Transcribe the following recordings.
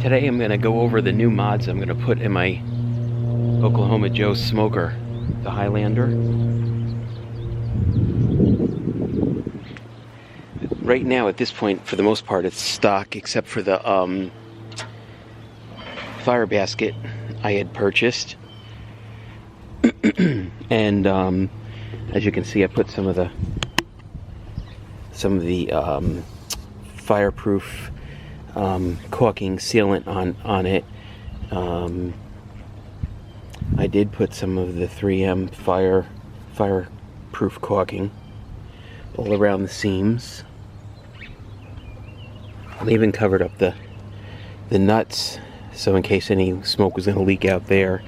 Today I'm going to go over the new mods I'm going to put in my Oklahoma Joe smoker, the Highlander. Right now at this point, for the most part, it's stock except for the fire basket I had purchased. And as you can see, I put some of the fireproof caulking sealant on it. I did put some of the 3M fireproof caulking all around the seams. I even covered up the nuts, so in case any smoke was going to leak out there.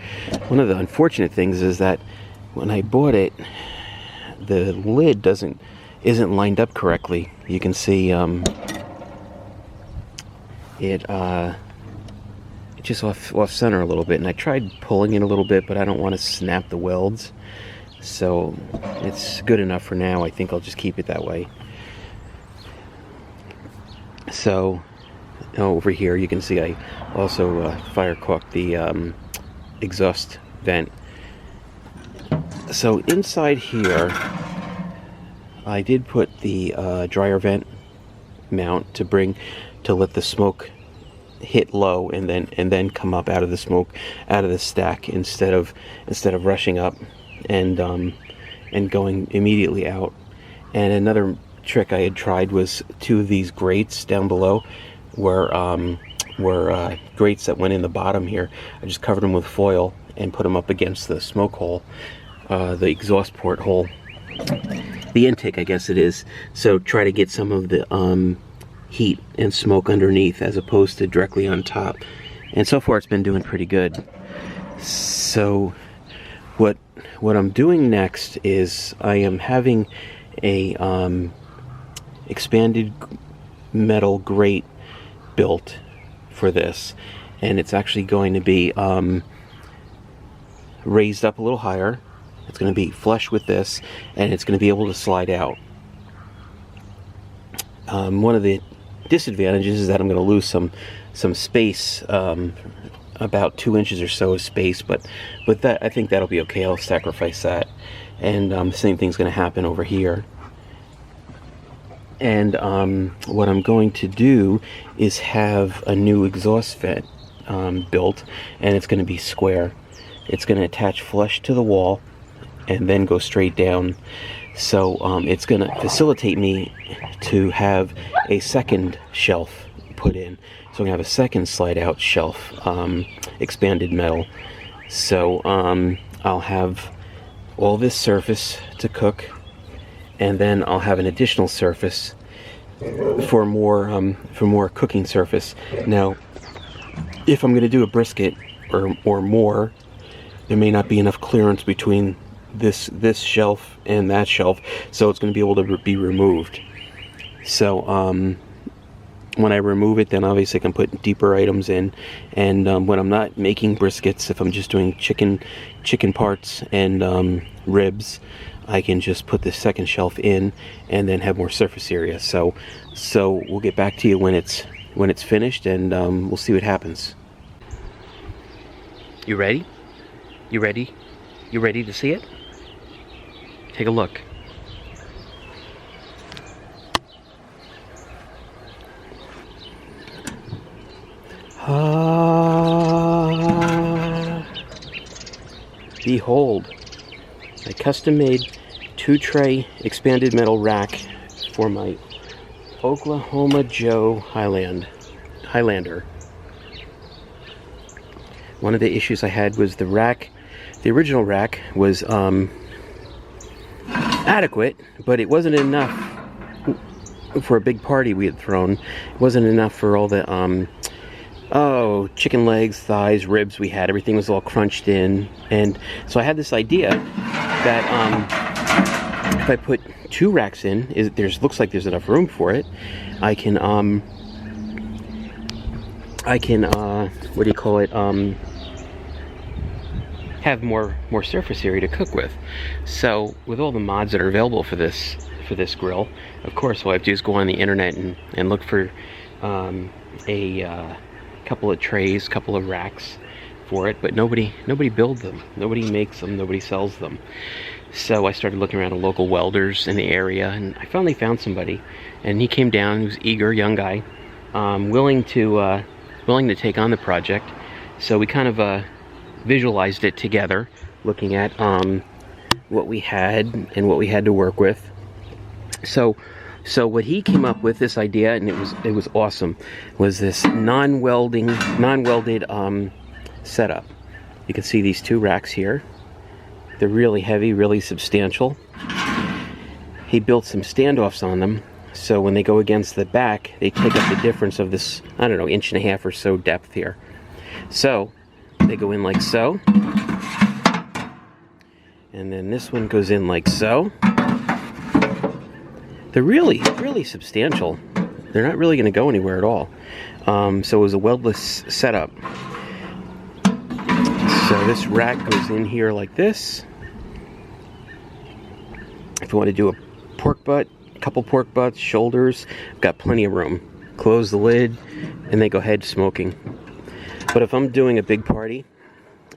One of the unfortunate things is that when I bought it, the lid isn't lined up correctly. You can see it's just off center a little bit, and I tried pulling it a little bit, but I don't want to snap the welds, so it's good enough for now. I think I'll just keep it that way. So over here you can see I also fire caulked the exhaust vent. So inside here I did put the dryer vent mount to let the smoke hit low and then come up out of the smoke, out of the stack, instead of rushing up and going immediately out. And another trick I had tried was two of these grates down below were grates that went in the bottom here. I just covered them with foil and put them up against the smoke hole, the exhaust port hole, the intake I guess it is. So try to get some of the heat and smoke underneath as opposed to directly on top, and so far it's been doing pretty good. So what I'm doing next is I am having a expanded metal grate built for this, and it's actually going to be raised up a little higher. It's going to be flush with this, and it's going to be able to slide out. One of the disadvantages is that I'm going to lose some space, about 2 inches or so of space, but that, I think that'll be okay. I'll sacrifice that. And the same thing's going to happen over here. And what I'm going to do is have a new exhaust vent built, and it's going to be square. It's going to attach flush to the wall and then go straight down. So it's going to facilitate me to have a second shelf put in. So I'm going to have a second slide out shelf, expanded metal. So I'll have all this surface to cook, and then I'll have an additional surface for more cooking surface. Now, if I'm going to do a brisket or more, there may not be enough clearance between this shelf and that shelf, so it's going to be able to be removed. So when I remove it, then obviously I can put deeper items in. And when I'm not making briskets, if I'm just doing chicken parts and ribs, I can just put the second shelf in and then have more surface area. So we'll get back to you when it's finished, and we'll see what happens. You ready? You ready? You ready to see it? Take a look. Behold, a custom-made 2-tray expanded metal rack for my Oklahoma Joe Highlander. One of the issues I had was the rack. The original rack was adequate, but it wasn't enough for a big party we had thrown. It wasn't enough for all the chicken legs, thighs, ribs we had. Everything was all crunched in, and so I had this idea that if I put 2 racks in, looks like there's enough room for it. I can what do you call it? Have more surface area to cook with. So with all the mods that are available for this grill, of course all I have to do is go on the internet and look for a couple of trays, couple of racks for it, but nobody builds them, nobody makes them, nobody sells them. So I started looking around at local welders in the area, and I finally found somebody, and he came down. He was eager, young guy, willing to take on the project. So we kind of visualized it together, looking at what we had and what we had to work with. So what he came up with, this idea, and it was awesome, was this non-welded setup. You can see these two racks here. They're really heavy, really substantial. He built some standoffs on them, so when they go against the back, they take up the difference of this, I don't know, 1.5 inches or so depth here. So they go in like so, and then this one goes in like so. They're really, really substantial. They're not really going to go anywhere at all. So it was a weldless setup. So this rack goes in here like this. If you want to do a pork butt, a couple pork butts, shoulders, I've got plenty of room. Close the lid, and they go ahead smoking. But if I'm doing a big party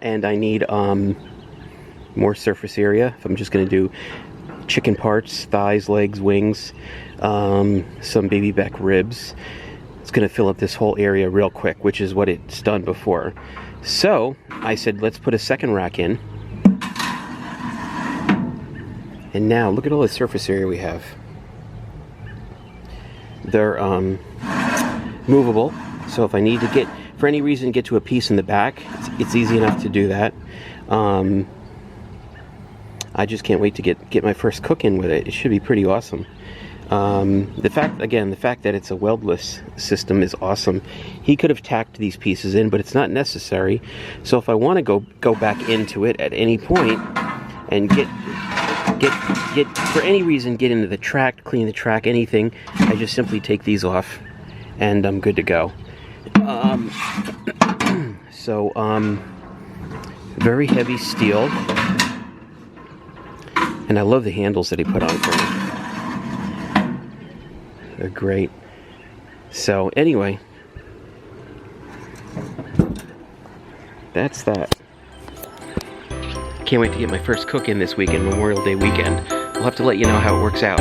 and I need more surface area, if I'm just going to do chicken parts, thighs, legs, wings, some baby back ribs, it's going to fill up this whole area real quick, which is what it's done before. So I said, let's put a second rack in. And now look at all the surface area we have. They're movable, so if I need to get, for any reason, get to a piece in the back, it's easy enough to do that. I just can't wait to get my first cook in with it. It should be pretty awesome. The fact that it's a weldless system is awesome. He could have tacked these pieces in, but it's not necessary. So if I want to go back into it at any point and get for any reason, get into the track, clean the track, anything, I just simply take these off and I'm good to go. Very heavy steel, and I love the handles that he put on for me. They're great. So anyway, that's that. Can't wait to get my first cook in this weekend, Memorial Day weekend. I'll have to let you know how it works out.